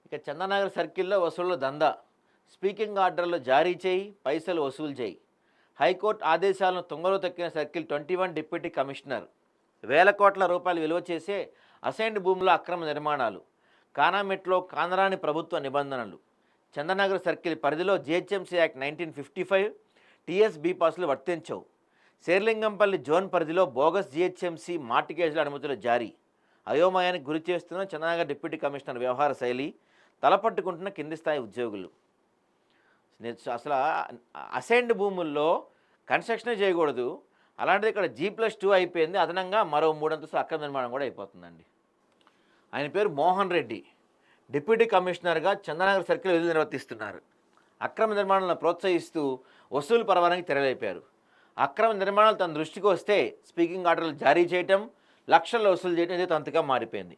ఇక చందానగర్ సర్కిల్లో వసూళ్ల దందా. స్పీకింగ్ ఆర్డర్లు జారీ చేయి, పైసలు వసూలు చేయి. హైకోర్టు ఆదేశాలను తుంగలో తొక్కిన సర్కిల్ 21 డిప్యూటీ కమిషనర్. వేల కోట్ల రూపాయలు విలువ చేసే అసైన్డ్ భూముల అక్రమ నిర్మాణాలు. కానామెట్లో కానరాని ప్రభుత్వ నిబంధనలు. చందానగర్ సర్కిల్ పరిధిలో జిహెచ్ఎంసీ యాక్ట్ 1955 టీఎస్ బీ పాసులు వర్తించవు. శేర్లింగంపల్లి జోన్ పరిధిలో బోగస్ జిహెచ్ఎంసీ మార్టిగేజ్ల అనుమతులు జారీ. అయోమయానికి గురి చేస్తున్న చందానగర్ డిప్యూటీ కమిషనర్ వ్యవహార శైలి. తలపట్టుకుంటున్న కింది స్థాయి ఉద్యోగులు. అసలు అసైన్డ్ భూముల్లో కన్స్ట్రక్షనే చేయకూడదు, అలాంటిది ఇక్కడ G+2 అయిపోయింది. అదనంగా మరో 3 అంతస్తుల అక్రమ నిర్మాణం కూడా అయిపోతుందండి. ఆయన పేరు మోహన్ రెడ్డి. డిప్యూటీ కమిషనర్గా చందానగర్ సర్కిల్ విధులు నిర్వర్తిస్తున్నారు. అక్రమ నిర్మాణాలను ప్రోత్సహిస్తూ వసూలు పర్వానికి తెరలేపారు. అక్రమ నిర్మాణాలు తన దృష్టికి వస్తే స్పీకింగ్ ఆర్డర్లు జారీ చేయటం, లక్షల్లో వసూలు చేయడం ఇదే తంతుగా మారిపోయింది.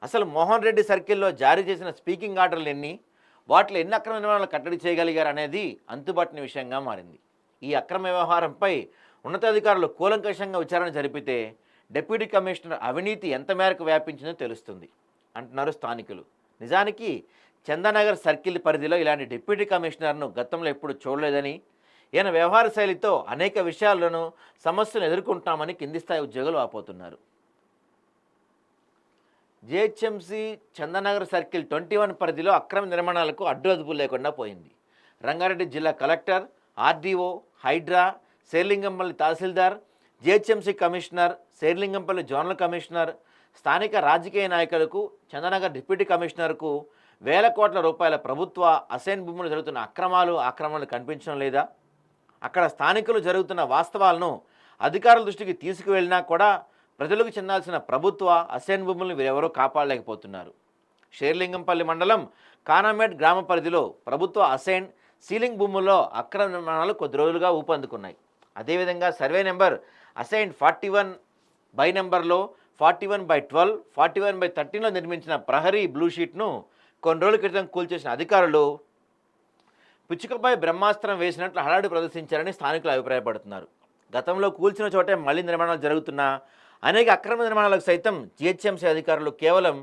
అసలు మోహన్ రెడ్డి సర్కిల్లో జారీ చేసిన స్పీకింగ్ ఆర్డర్లు ఎన్ని, వాటిలో ఎన్ని అక్రమ నిర్మాణాలు కట్టడి చేయగలిగారు అనేది అంతుబట్టని విషయంగా మారింది. ఈ అక్రమ వ్యవహారంపై ఉన్నతాధికారులు కూలంకషంగా విచారణ జరిపితే డిప్యూటీ కమిషనర్ అవినీతి ఎంత మేరకు వ్యాపించిందో తెలుస్తుంది అంటున్నారు స్థానికులు. నిజానికి చందానగర్ సర్కిల్ పరిధిలో ఇలాంటి డిప్యూటీ కమిషనర్ను గతంలో ఎప్పుడు చూడలేదని, ఈయన వ్యవహార శైలితో అనేక విషయాలను సమస్యలను ఎదుర్కొంటామని కింది స్థాయి ఉద్యోగులు వాపోతున్నారు. జిహెచ్ఎంసీ చందానగర్ సర్కిల్ 21 పరిధిలో అక్రమ నిర్మాణాలకు అడ్డు అదుపు లేకుండా పోయింది. రంగారెడ్డి జిల్లా collector, RDO, Hydraa, Serilingampally tahsildar, GHMC commissioner, Serilingampally zonal commissioner, స్థానిక రాజకీయ నాయకులకు, చందానగర్ డిప్యూటీ కమిషనర్కు వేల కోట్ల రూపాయల ప్రభుత్వ అసైన్ భూములు జరుగుతున్న ఆక్రమణలు కనిపించడం లేదా? అక్కడ స్థానికులు జరుగుతున్న వాస్తవాలను అధికారుల దృష్టికి తీసుకువెళ్ళినా కూడా ప్రజలకు చెందాల్సిన ప్రభుత్వ అసైన్ భూములను వీరెవరూ కాపాడలేకపోతున్నారు. షేర్లింగంపల్లి మండలం కానామేట్ గ్రామ పరిధిలో ప్రభుత్వ అసైన్ సీలింగ్ భూముల్లో అక్రమ నిర్మాణాలు కొద్ది రోజులుగా ఊపందుకున్నాయి. అదేవిధంగా సర్వే నెంబర్ అసైన్ 41 బై నెంబర్లో 41/12, 41/13లో నిర్మించిన ప్రహరీ బ్లూ షీట్ను కొన్ని రోజుల క్రితం కూల్చేసిన అధికారులు పిచ్చుకపై బ్రహ్మాస్త్రం వేసినట్లు హడావుడి ప్రదర్శించారని స్థానికులు అభిప్రాయపడుతున్నారు. గతంలో కూల్చిన చోటే మళ్లీ నిర్మాణాలు జరుగుతున్నా అనేక అక్రమ నిర్మాణాలకు సైతం జిహెచ్ఎంసీ అధికారులు కేవలం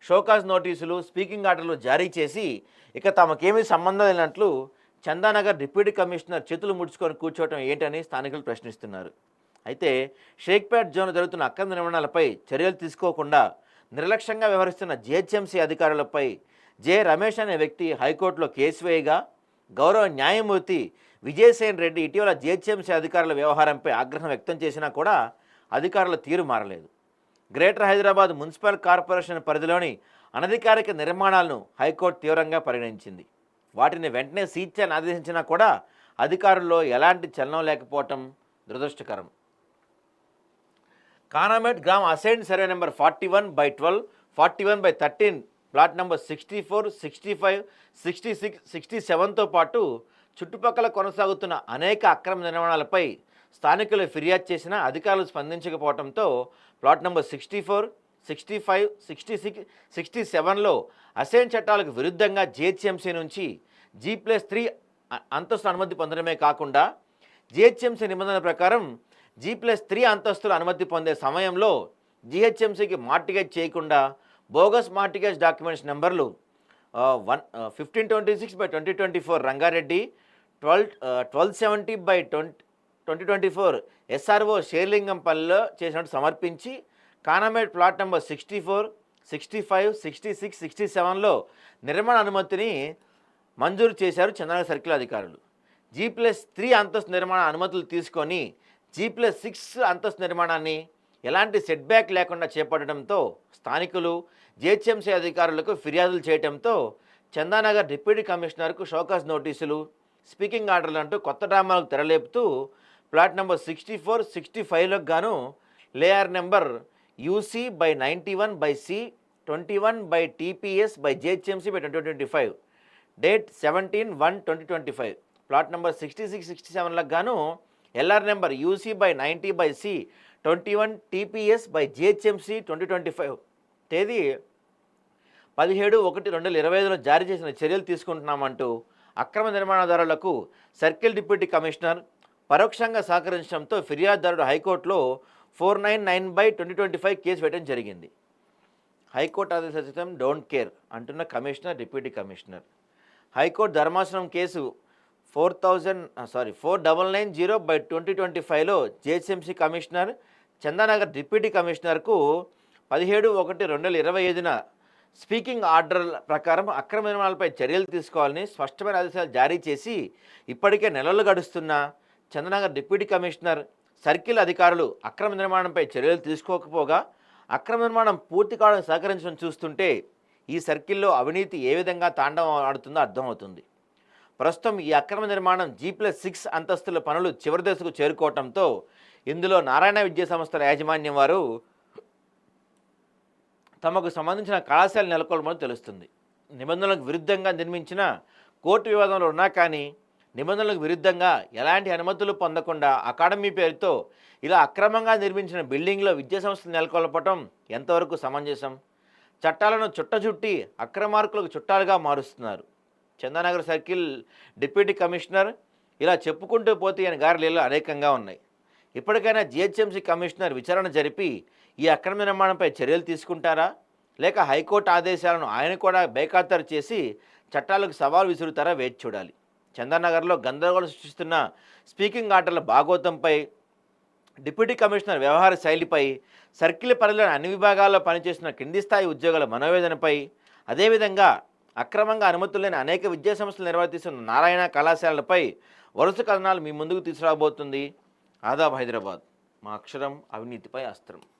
షోకాజ్ నోటీసులు, స్పీకింగ్ ఆర్డర్లు జారీ చేసి ఇక తమకేమీ సంబంధం లేనట్లు చందానగర్ డిప్యూటీ కమిషనర్ చేతులు ముడుచుకొని కూర్చోవటం ఏంటని స్థానికులు ప్రశ్నిస్తున్నారు. అయితే షేక్పేట్ జోన్ జరుగుతున్న అక్రమ నిర్మాణాలపై చర్యలు తీసుకోకుండా నిర్లక్ష్యంగా వ్యవహరిస్తున్న జిహెచ్ఎంసీ అధికారులపై జె రమేష్ అనే వ్యక్తి హైకోర్టులో కేసు వేయగా గౌరవ న్యాయమూర్తి విజయసేన్ రెడ్డి ఇటీవల జిహెచ్ఎంసీ అధికారుల వ్యవహారంపై ఆగ్రహం వ్యక్తం చేసినా కూడా అధికారుల తీరు మారలేదు. గ్రేటర్ హైదరాబాద్ మున్సిపల్ కార్పొరేషన్ పరిధిలోని అనధికారిక నిర్మాణాలను హైకోర్టు తీవ్రంగా పరిగణించింది. వాటిని వెంటనే సీజ్ చేయాలని ఆదేశించినా కూడా అధికారుల్లో ఎలాంటి చలనం లేకపోవటం దురదృష్టకరం. కానామేట్ గ్రామ assigned survey number 41/12, 41/13, plot number 64, 65, 66, 67తో పాటు చుట్టుపక్కల కొనసాగుతున్న అనేక అక్రమ నిర్మాణాలపై స్థానికులు ఫిర్యాదు చేసినా అధికారులు స్పందించకపోవడంతో ప్లాట్ నెంబర్ 64, 65, 66, 67లో అసైన్ చట్టాలకు విరుద్ధంగా జిహెచ్ఎంసీ నుంచి G+3 అంతస్తు అనుమతి పొందడమే కాకుండా జిహెచ్ఎంసీ నిబంధనల ప్రకారం G+3 అంతస్తుల అనుమతి పొందే సమయంలో జిహెచ్ఎంసీకి మార్టిగేజ్ చేయకుండా బోగస్ మార్టిగేజ్ డాక్యుమెంట్స్ నెంబర్లు 1526/2024 రంగారెడ్డి, 1270/2024 SRO షేర్లింగంపల్లిలో చేసినట్టు సమర్పించి కానామేట్ ప్లాట్ నెంబర్ 64, 65, 66, 67లో నిర్మాణ అనుమతిని మంజూరు చేశారు చందానగర్ సర్కిల్ అధికారులు. G+3 అంతస్తు నిర్మాణ అనుమతులు తీసుకొని G+6 అంతస్తు నిర్మాణాన్ని ఎలాంటి సెట్బ్యాక్ లేకుండా చేపట్టడంతో స్థానికులు జిహెచ్ఎంసీ అధికారులకు ఫిర్యాదులు చేయడంతో చందానగర్ డిప్యూటీ కమిషనర్కు షోకాజ్ నోటీసులు, స్పీకింగ్ ఆర్డర్లు అంటూ కొత్త డ్రామాలకు తెరలేపుతూ ప్లాట్ నెంబర్ 64, 65లకు గాను LR number UC/91/C 21/TPS/GHMC/2025 date 17/1/2025, plot number 66, 67లకు గాను ఎల్ఆర్ నెంబర్ UC/90/C 21/TPS/GHMC/2025 తేదీ 17/1/2025లో జారీ చేసిన చర్యలు తీసుకుంటున్నామంటూ అక్రమ నిర్మాణదారులకు సర్కిల్ డిప్యూటీ కమిషనర్ పరోక్షంగా సహకరించడంతో ఫిర్యాదుదారుడు హైకోర్టులో 499/2025 కేసు వేయడం జరిగింది. హైకోర్టు ఆదేశాలు సైతం డోంట్ కేర్ అంటున్న కమిషనర్, డిప్యూటీ కమిషనర్. హైకోర్టు ధర్మాసనం కేసు 4990/2025లో జిహెచ్ఎంసీ కమిషనర్, చందానగర్ డిప్యూటీ కమిషనర్కు 17/1/2025న స్పీకింగ్ ఆర్డర్ ప్రకారం అక్రమ నిర్మాణాలపై చర్యలు తీసుకోవాలని స్పష్టమైన ఆదేశాలు జారీ చేసి ఇప్పటికే నెలలు గడుస్తున్నా చందానగర్ డిప్యూటీ కమిషనర్, సర్కిల్ అధికారులు అక్రమ నిర్మాణంపై చర్యలు తీసుకోకపోగా అక్రమ నిర్మాణం పూర్తి కావడానికి సహకరించడం చూస్తుంటే ఈ సర్కిల్లో అవినీతి ఏ విధంగా తాండవం ఆడుతుందో అర్థమవుతుంది. ప్రస్తుతం ఈ అక్రమ నిర్మాణం G+6 అంతస్తుల పనులు చివరి దశకు చేరుకోవడంతో ఇందులో నారాయణ విద్యా సంస్థల యాజమాన్యం వారు తమకు సంబంధించిన కళాశాల నెలకొల్పమని తెలుస్తుంది. నిబంధనలకు విరుద్ధంగా నిర్మించిన కోర్టు వివాదంలో ఉన్నా కానీ నిబంధనలకు విరుద్ధంగా ఎలాంటి అనుమతులు పొందకుండా అకాడమీ పేరుతో ఇలా అక్రమంగా నిర్మించిన బిల్డింగ్లో విద్యాసంస్థలు నెలకొల్పటం ఎంతవరకు సమంజసం? చట్టాలను చుట్టచుట్టి అక్రమార్కులకు చుట్టాలుగా మారుస్తున్నారు. చందానగర్ సర్కిల్ డిప్యూటీ కమిషనర్ ఇలా చెప్పుకుంటూ పోతే ఆయన గారిలో అనేకంగా ఉన్నాయి. ఇప్పటికైనా జిహెచ్ఎంసీ కమిషనర్ విచారణ జరిపి ఈ అక్రమ నిర్మాణంపై చర్యలు తీసుకుంటారా, లేక హైకోర్టు ఆదేశాలను ఆయన కూడా బేఖాతరు చేసి చట్టాలకు సవాల్ విసురుతారా వేచి చూడాలి. చందానగర్లో గందరగోళం సృష్టిస్తున్న స్పీకింగ్ ఆర్డర్ల భాగోతంపై, డిప్యూటీ కమిషనర్ వ్యవహార శైలిపై, సర్కిల్ పరిధిలోని అన్ని విభాగాల్లో పనిచేస్తున్న కింది స్థాయి ఉద్యోగుల మనోవేదనపై, అదేవిధంగా అక్రమంగా అనుమతులు లేని అనేక విద్యాసంస్థలు నిర్వర్తిస్తున్న నారాయణ కళాశాలలపై వరుస కథనాలు మీ ముందుకు తీసుకురాబోతుంది ఆదాబ్ హైదరాబాద్. మా అక్షరం అవినీతిపై అస్త్రం.